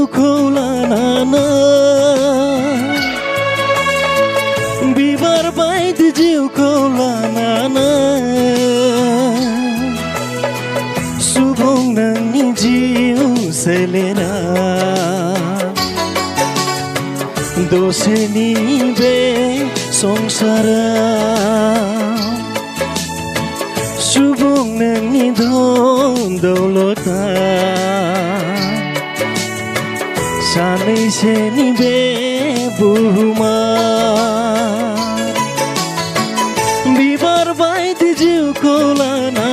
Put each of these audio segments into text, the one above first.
जिउको लाना बिबार बाइद जिउको लाना सुबुं नोंनि जिउ सोलेरा दसेनि बे संसारा सुबुं नोंनि धन दौलता सानैसोनि बे बुहुमा बिबार बायदि जिउको लाना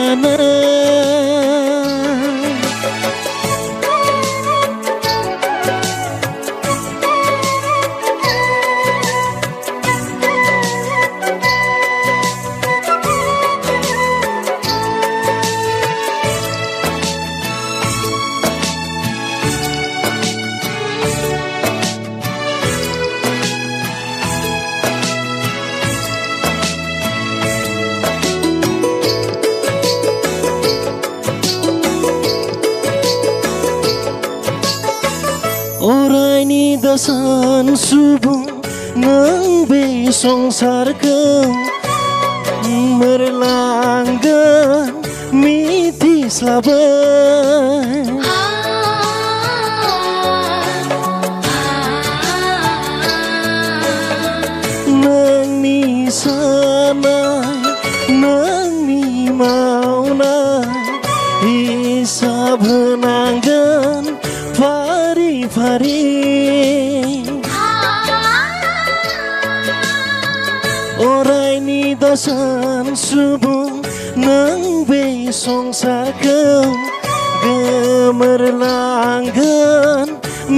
अरायनि दासान सुबुं नों बे संसारखौ मोरलांगोन मिथिस्लाबै नोंनि सानाय नोंनि मावनाय हिसाब होनांगोन फारि फारि अरायनि दासान सुबुं नों बे संसारखौ गोमोरलांगोन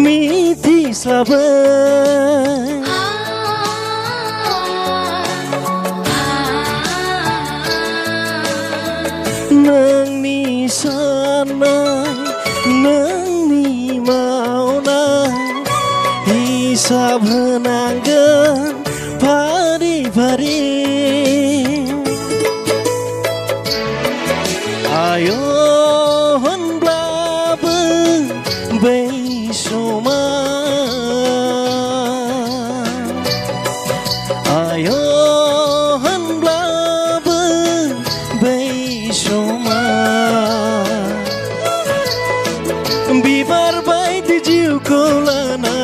मिथिस्लाबै नोंनि साननाय नोंनि मावनाय हिसाब होनांगोन फारि फारि आय होनब्लाबो बै समा आय होनब्लाबो बै समा बिबार बायदि जिउको लाना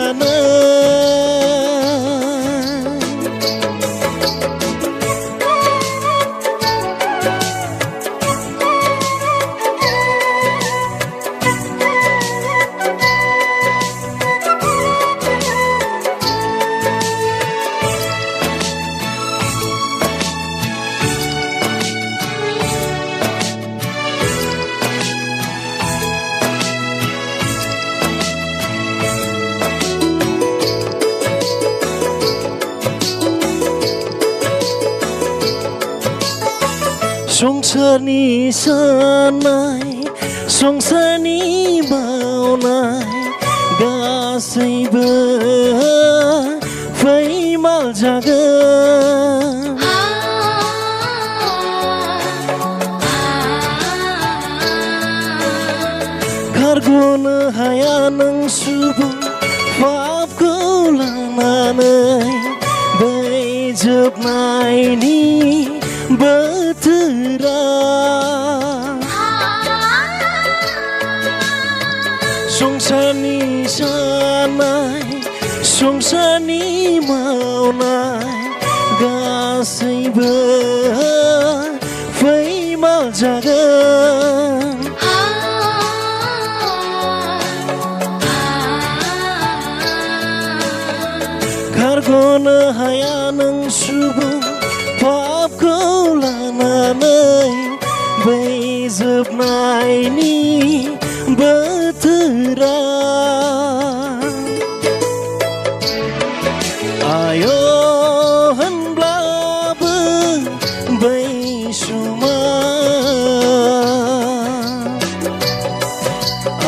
संसारनि साननाय संसारनि मावनाय गासैबो फैमाल जागोन खारग'नो हाया नों सुबुं पापखौ लानानै बै जोबनायनि बोथोरा संसारनि साननाय संसारनि मावनाय गासैबो फैमाल जागोन खारग'नो हाया नों सुबुं पापखौ लानानै बै जोबनायनि बोथोरा आय होनब्लाबो बै समा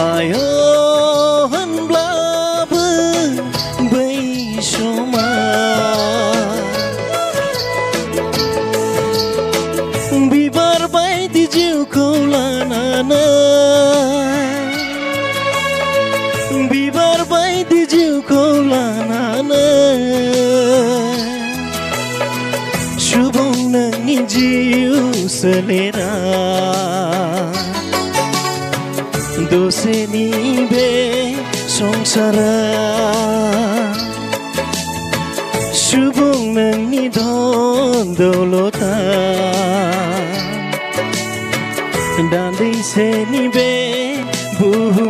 आय होनब्लाबो बै समा बिबार बायदि जिउखौ लानानै बिबार जिउ सोलेरा दसेनि बे संसारा सुबुं नोंनि धन दौलता दान्दैसेनि बे बुहुम